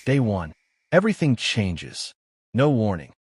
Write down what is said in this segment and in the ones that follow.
Day one, everything changes. No warning.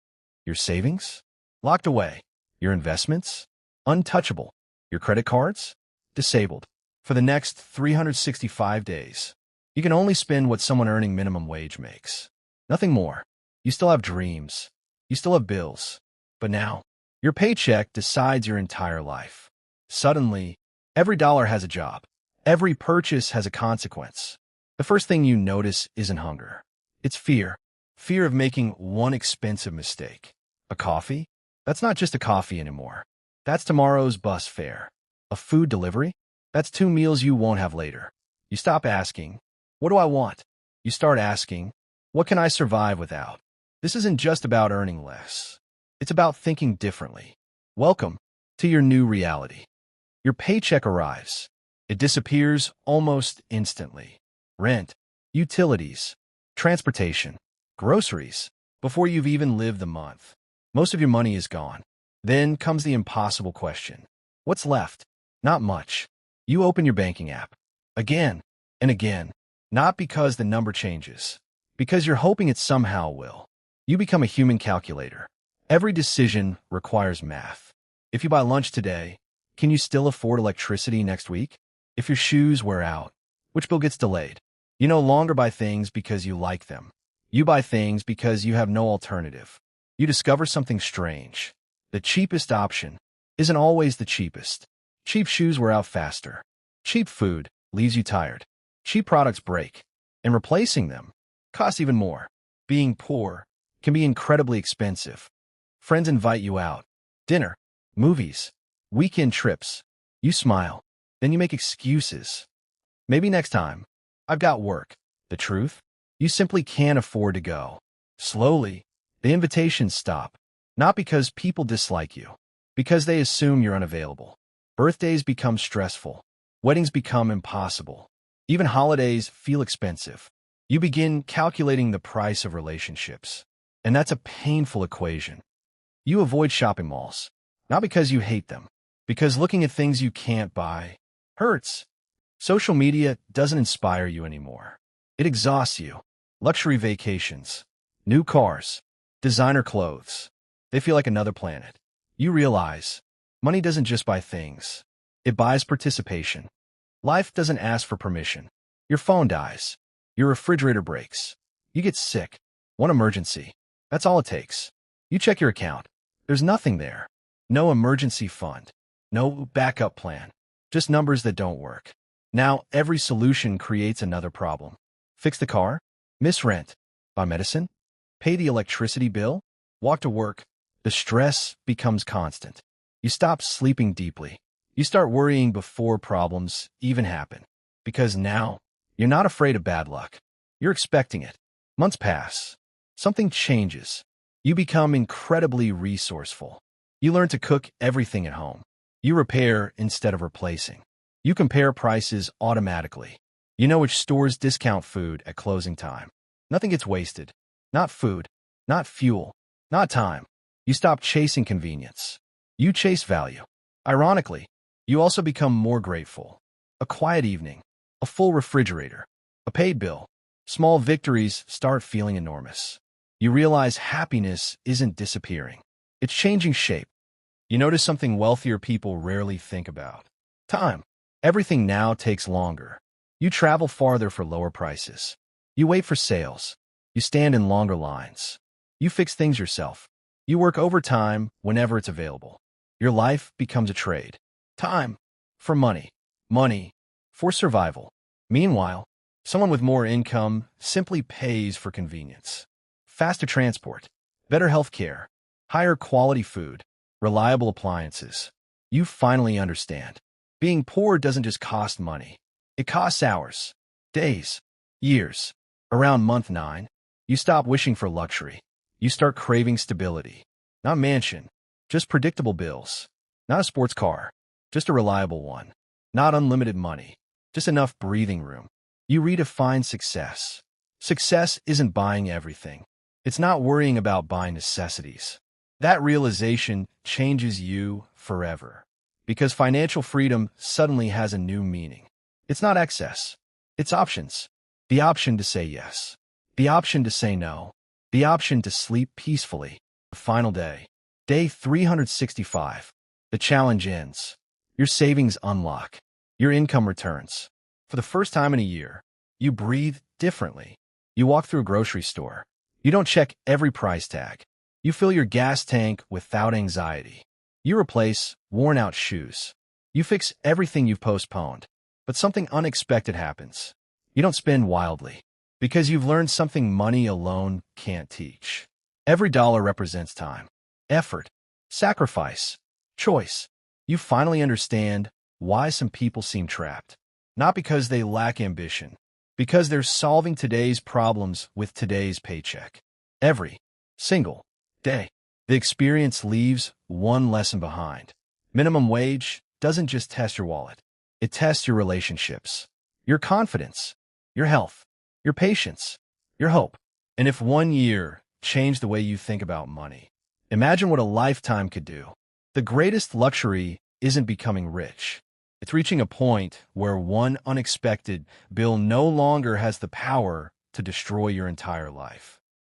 Your savings? Locked away. Your investments? Untouchable. Your credit cards? Disabled. For the next 365 days, you can only spend what someone earning minimum wage makes. Nothing more. You still have dreams. You still have bills. But now, your paycheck decides your entire life. Suddenly, every dollar has a job. Every purchase has a consequence. The first thing you notice isn't hunger. It's fear. Fear of making one expensive mistake. A coffee? That's not just a coffee anymore. That's tomorrow's bus fare. A food delivery? That's 2 meals you won't have later. You stop asking, what do I want? You start asking, what can I survive without? This isn't just about earning less. It's about thinking differently. Welcome to your new reality. Your paycheck arrives. It disappears almost instantly. Rent, utilities, transportation, groceries. Before you've even lived the month, most of your money is gone. Then comes the impossible question. What's left? Not much. You open your banking app. Again and again. Not because the number changes. Because you're hoping it somehow will. You become a human calculator. Every decision requires math. If you buy lunch today, can you still afford electricity next week? If your shoes wear out, which bill gets delayed? You no longer buy things because you like them. You buy things because you have no alternative. You discover something strange. The cheapest option isn't always the cheapest. Cheap shoes wear out faster. Cheap food leaves you tired. Cheap products break, and replacing them costs even more. Being poor can be incredibly expensive. Friends invite you out. Dinner, movies, weekend trips. You smile. Then you make excuses. Maybe next time. I've got work. The truth? You simply can't afford to go. Slowly, the invitations stop. Not because people dislike you. Because they assume you're unavailable. Birthdays become stressful. Weddings become impossible. Even holidays feel expensive. You begin calculating the price of relationships. And that's a painful equation. You avoid shopping malls. Not because you hate them. Because looking at things you can't buy hurts. Social media doesn't inspire you anymore. It exhausts you. Luxury vacations, new cars, designer clothes. They feel like another planet. You realize money doesn't just buy things. It buys participation. Life doesn't ask for permission. Your phone dies. Your refrigerator breaks. You get sick. One emergency. That's all it takes. You check your account. There's nothing there. No emergency fund. No backup plan. Just numbers that don't work. Now, every solution creates another problem. Fix the car? Miss rent? Buy medicine? Pay the electricity bill? Walk to work? The stress becomes constant. You stop sleeping deeply. You start worrying before problems even happen. Because now, you're not afraid of bad luck. You're expecting it. Months pass. Something changes. You become incredibly resourceful. You learn to cook everything at home. You repair instead of replacing. You compare prices automatically. You know which stores discount food at closing time. Nothing gets wasted. Not food. Not fuel. Not time. You stop chasing convenience. You chase value. Ironically, you also become more grateful. A quiet evening. A full refrigerator. A paid bill. Small victories start feeling enormous. You realize happiness isn't disappearing. It's changing shape. You notice something wealthier people rarely think about. Time. Everything now takes longer. You travel farther for lower prices. You wait for sales. You stand in longer lines. You fix things yourself. You work overtime whenever it's available. Your life becomes a trade. Time for money. Money for survival. Meanwhile, someone with more income simply pays for convenience. Faster transport, better health care, higher quality food, reliable appliances. You finally understand. Being poor doesn't just cost money. It costs hours, days, years. Around month 9, you stop wishing for luxury. You start craving stability. Not mansion, just predictable bills. Not a sports car, just a reliable one. Not unlimited money, just enough breathing room. You redefine success. Success isn't buying everything. It's not worrying about buying necessities. That realization changes you forever. Because financial freedom suddenly has a new meaning. It's not excess. It's options. The option to say yes. the option to say no, the option to sleep peacefully. The final day. Day 365. The challenge ends. Your savings unlock. Your income returns. For the first time in a year, you breathe differently. You walk through a grocery store. You don't check every price tag. You fill your gas tank without anxiety. You replace worn-out shoes. You fix everything you've postponed. But something unexpected happens. You don't spend wildly, because you've learned something money alone can't teach. Every dollar represents time, effort, sacrifice, choice. You finally understand why some people seem trapped. Not because they lack ambition, because they're solving today's problems with today's paycheck. Every single day. The experience leaves one lesson behind. Minimum wage doesn't just test your wallet. It tests your relationships, your confidence, your health, your patience, your hope. And if 1 year changed the way you think about money, imagine what a lifetime could do. The greatest luxury isn't becoming rich. It's reaching a point where one unexpected bill no longer has the power to destroy your entire life.